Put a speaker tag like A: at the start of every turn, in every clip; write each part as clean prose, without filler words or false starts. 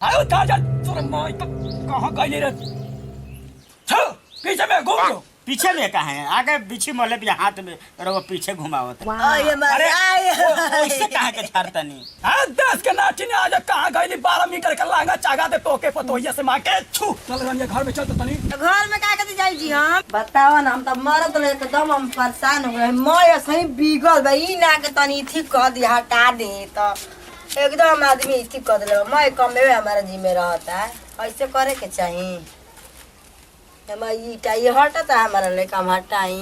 A: आयो ताजा तोरा माई तो कहां गइले रे छ पीछे में घूम लो
B: पीछे में कहाँ है आगे पीछे मोले भी हाथ में वो पीछे घुमावत
A: अरे
B: ऐसे कहाँ के छाड़ता नहीं
A: हां 10 के नाटी ने आज कहां गइली 12 मीटर का लांगा चागा दे टोके पतोहिया से मां के छू चल रनिया घर में चल तो तनी
C: घर में का कहते जाई जी हम बताओ ना हम त मरत रहे एकदम हम परेशान हो गए मैं सही बिगल भाई ना के तनी ठीक कर दी हटा दे तो एकदम आदमी ठीक कर देले मैं कम में हमारा जी में रहता है ऐसे करे के चाहिए हम ये हटता हमारा लेके हम हटाई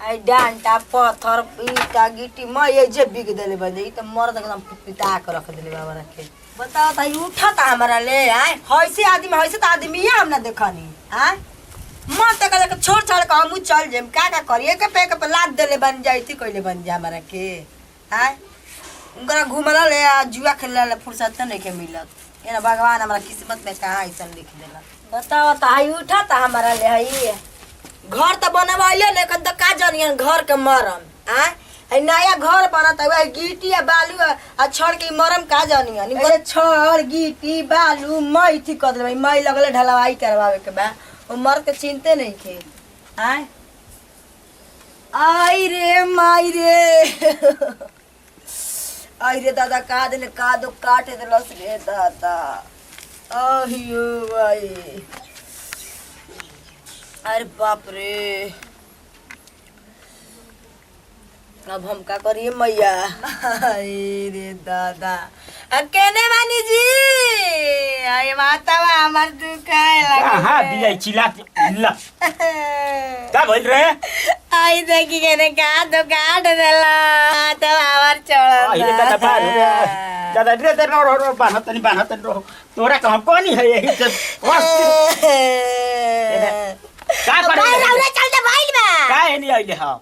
C: आई डांटा पत्थर ईटा गिट्टी मैं ये जे बिग देले बजे त मरद एकदम पिता के रख देले बाबा रखे बताओ त उठता हमारा ले आए हइसे आदमी हइसे त आदमी हम ना देखनी हां मन तक के छोड़ छोड़ के हम चल जेम का करिए के पे लाद देले बन जाई थी कइले बन जा हमारा के हां उनका घुमला ले जुआ खेलला ले फुर्सत नहीं के मिलत एना भगवान हमारा किस्मत में कहां ऐसन लिख देला बताओ त हई उठता हमारा ले हई घर त बनवाइले ने कन त का जानियन घर के मरम आ हई नया घर बनत है गिट्टी आ बालू आ छड़ के मरम का जानियन ए छड़ गिट्टी बालू मई थी कर देबे मई लगले ढलवाई करवावे के बा ओ मर के चिंते नहीं थे आ आई रे माई रे आई रे दादा का दिन का दो काटे देलस रे दादा अहियो भाई अरे बाप रे अब हम का करिए मैया रे दादा केने बानी जी आई माता हमार दुखाए लगा
B: हां बिया चिल्ला ला का बोल रे
C: आई देखी केने का दो काट देला तो हमार चढ़ा
B: ये दादा बार दादा रे रो बान्हत रो तोरा कहां कोनी है यही से का करे
C: रे चल दे भाई बा
B: का है नहीं आइले हां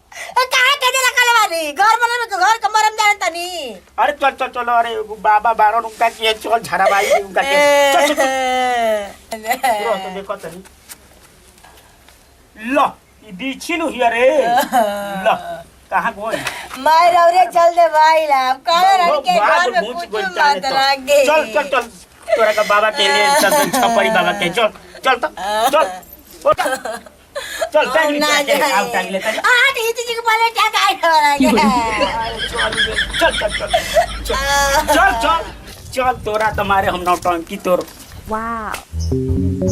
C: कहां के दे रखले बानी घर बनल में घर के मरम जानत तनी
B: अरे चल अरे बाबा बारन उनका के चल झड़ा भाई उनका के चल रो तो देखो तनी लो ई बीछिनु हिया रे लो कहां गोई
C: मार रे चल दे भाई ला काले रंग के घर में कुछ मत लागे
B: चल तोरा का बाबा के लिए चल छपरी बाबा के चल चल टाइम ले आउट टाइम ले
C: आ ढीची जी के पहले क्या गाय
B: चल तोरा तुम्हारे हम नौटंकी तोर
D: वाओ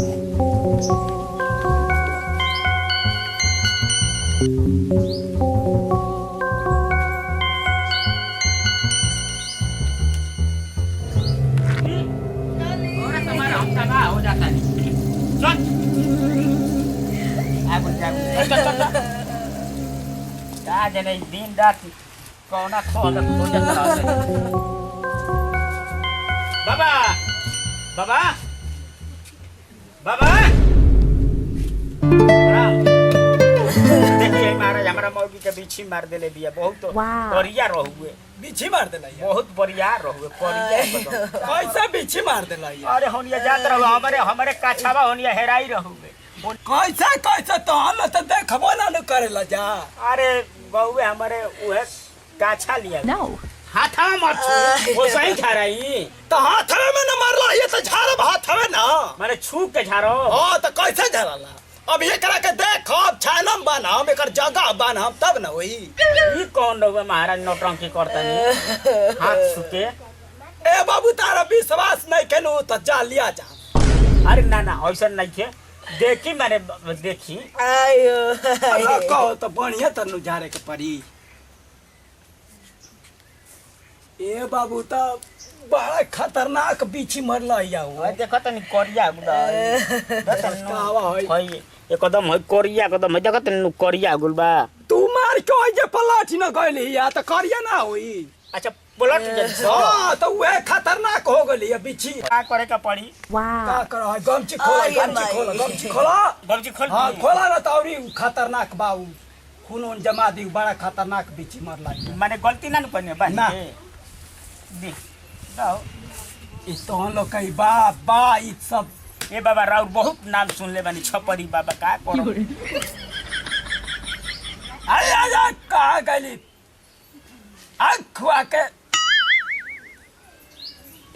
B: हो जाता है चल चल का जने दिन रात कोना खोल बाबा बाबा बाबा देखिए महाराज हमारा मौगी के बिछी मार देले बिया बहुत बढ़िया रहुए
A: बिछी मार देला
B: बहुत बढ़िया रहुए बढ़िया
A: कैसे बिछी मार देला
B: अरे होनिया जात रहो हमारे काछावा होनिया हेराई रहुए
A: कैसे तो हम तो देखबो ना न करेला जा
B: अरे बउए हमारे उहे काछा लिया
D: नो
B: हाथा मत वो सही झाराई
A: तो हाथवे में न मारला ये तो झारब हाथवे ना
B: माने छू के झारो
A: हां तो कैसे झारला अब ये करा के देख अब छानम बनाम एकर जगह बनाम तब न होई
B: ई कौन रहुए महाराज नौटंकी करता नहीं हाथ छूके
A: ए बाबू तारा विश्वास नहीं केनु तो जा लिया जा
B: अरे ना ऐसा नहीं थे देखी मैंने देखी
C: आयो
A: कहो तो बढ़िया तनु झारे के पड़ी ए बाबू तो बड़ा खतरनाक बिछी मरला या
B: ओए देखो तनी कोरिया होई एकदम है कोरिया एकदम है देखो तनी कोरिया गुलबा
A: तू मार के जे पलाठी न गइली या तो करिया ना होई
B: अच्छा पलट जल्दी
A: हां तो वे खतरनाक हो गइली या बिछी
B: का करे का पड़ी
D: वाओ
A: का करो गमची खोला
B: गमची खोल
A: हां खोला ना तौरी खतरनाक बाऊ खून जमा दी बड़ा खतरनाक बिछी मरला
B: माने गलती ना करने बा
A: ना
B: दी जाओ
A: इस तो हम लोग कई बा ई सब
B: ए बाबा राउर बहुत नाम सुन ले बानी छपरी बाबा का करो
A: अरे आजा कहां गइली आखवा के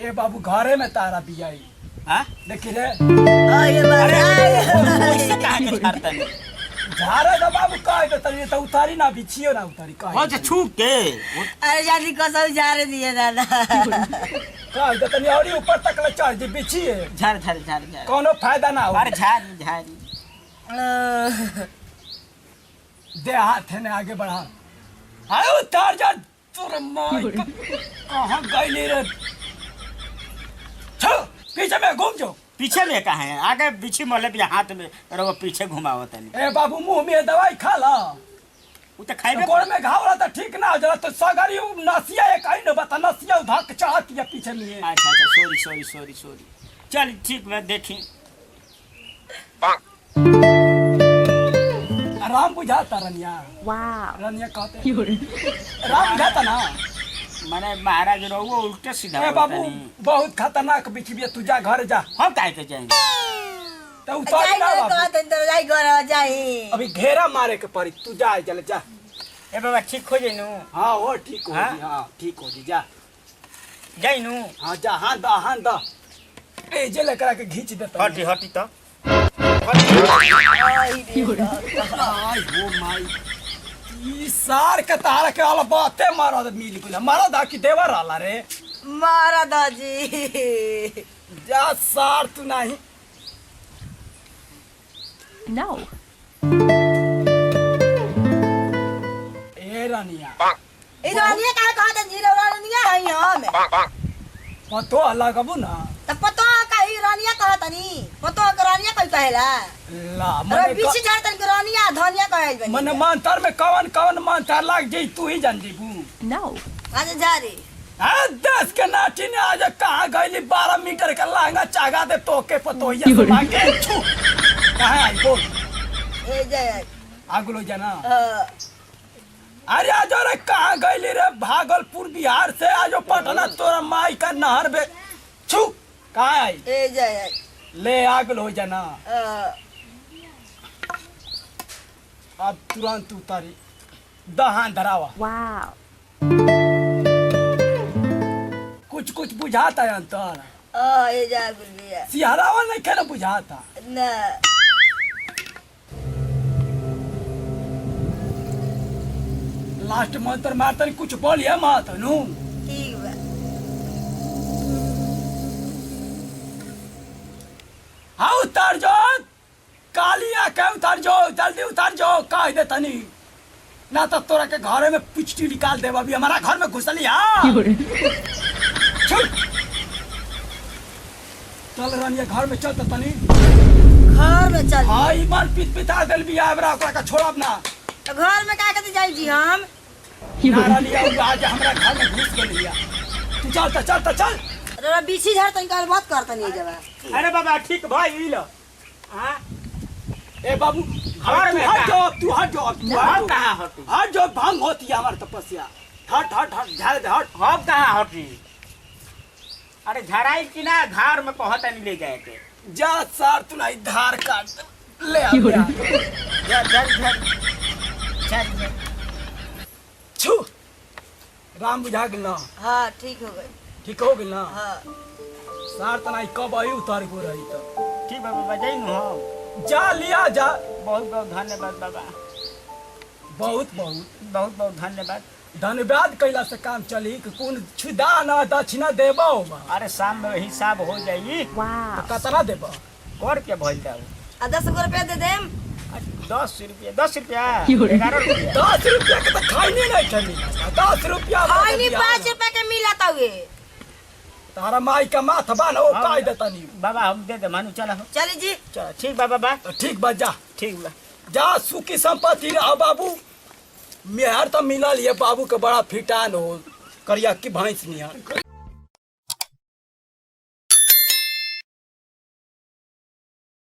A: ए बाबू घरे में तारा बियाई
B: हां
A: देखी रे
C: ये बात
B: कैसे कहा के झाड़ता नहीं
A: झारे तो बाबू कह दे तनी तो उतारी ना बिछियो ना उतारी कह
B: हो जा छूट के
C: अरे जानी कसम जा रहे दिए दादा
A: कह दे तनी और ऊपर तक ले चढ़ जी बिछिए
B: झाड़
A: कोनो फायदा ना हो
B: अरे झाड़
A: दे हाथ है ने आगे बढ़ा अरे उतार जा तोर माई कहां गइली रे छो पीछे में घूम जाओ
B: पीछे में कहा है आगे बिछी मोले भी हाथ में रहो पीछे घुमाओ तनी
A: ए बाबू मुंह में दवाई खा ला
B: उ त खाइबे
A: गोड़ में घाव रहा तो ठीक ना हो जरा तो सगरी नसिया एक आई न बता नसिया धक चाहती है पीछे में
B: अच्छा सॉरी चल ठीक मैं देखी
A: राम बुझाता रनिया
D: Wow.
A: रनिया कहते राम बुझाता ना
B: माने महाराज रहो उल्टे सीधा
A: ए बाबू बहुत खतरनाक बिछिए तू जा घर जा
B: हम काहे के जाएंगे
A: तो उतार ना बाबू
C: कहते तो जाई घर जाई
A: अभी घेरा मारे के पड़ी तू जा चल जा
B: ए बाबा ठीक हो जाइनु
A: हाँ वो ठीक हो
B: हाँ?
A: जी हाँ ठीक हो जी जा
B: जाइनु
A: हाँ जा हाँ दा ए जे लेकर के घींच देता
B: हटी तो
A: आई हो माई ई सार के तार के वाला बाते मारा मिल गेल मारा दा की देवर आला रे
C: मारा दाजी
A: जा सार तू नहीं
D: No.
A: ए रानिया
C: ई रानिया का कहते जीरो रानिया है हम
A: पतो लगबू ना
C: त पतो का ई रानिया कहतनी पतो का रानिया कह कहेला
A: ला
C: अरे बीच झाड़तन के रानिया धनिया कहल बनी
A: मन मंतर में कवन मंतर लाग जाई तू ही जान जीबू
D: No.
C: आज झारी
A: आ दस के नाटी ने आज कहाँ गईली 12 मीटर का लहंगा चागा दे तोके पतोहिया से मांगे छू कहाँ आई बोल
C: ए जय
A: आगुलो जाना अरे आज रे कहाँ गईली रे भागलपुर बिहार से आज पटना तोरा माई का नहर बे छू कहाँ आई
C: ए जय
A: ले आगुलो जाना अब तुरंत उतारी दहान धरावा
D: Wow.
A: कुछ बुझाता है अंतर
C: ए जय गुलिया
A: सिहरावा नहीं खेला बुझाता
C: ना
A: लास्ट मंत्र मारता कुछ बोलिए मात नु
C: ठीक बा
A: हाँ उतार जाओ कालिया के उतार जाओ जल्दी उतार जाओ कह दे तनी ना तो तोरा के घरे में पिचटी निकाल देवा अभी हमारा घर में घुसली हाँ चल रानिया घर में चल तनी
C: घर में चल
A: हाँ ईमान पिता दिल भी आबरा ओकरा का छोड़ब ना
C: तो घर में का कहते जाई जी हम
A: ना रानिया उ आज हमरा घर में घुस गेली तू चल
C: अरे बीची झाड़तन का बात करतनी ए जगह
B: अरे बाबा ठीक भाई लो हां
A: ए बाबू
B: घर में
A: हट जाओ तू हट जाओ
B: हम कहां हटी
A: हट जाओ भंग होती है हमारी तपस्या हट झाड़ दे हट
B: हम कहां हटी अरे झराई कि ना घर में पहुंचा नहीं ले जाए के
A: जा सार तू नहीं धार काट ले आ
B: झर
A: छू राम बुझा गेल ना
C: हां ठीक हो गई
A: ठीक हो गेल ना
C: हां
A: सार तना कब आई उतार को रही तो
B: ठीक बाबा बजाइनु हम
A: जा लिया जा
B: बहुत धन्यवाद बाबा बहुत धन्यवाद
A: धन्यवाद कैला से काम चली कि कौन छुदा ना दक्षिणा देबो
B: अरे शाम में हिसाब हो जाई
D: Wow.
A: कतना देबो
B: कर के भइल जाऊ
C: आ 10 रुपया दे देम
B: 10 रुपया 11 रुपया
A: 10 रुपया के तो खाई नहीं चली 10 रुपया
C: हाय नहीं 5 रुपया के मिला तावे
A: तारा माई का माथा बान ओ काई देतनी
B: बाबा हम दे दे मानू चला हो
C: चली जी
B: चल ठीक बाबा बा
A: तो ठीक बा जा
B: ठीक बा
A: जा सुखी संपत्ति रहा बाबू मेहर तो मिलल ये बाबू के बड़ा फिटान हो करिया की भैंस नियर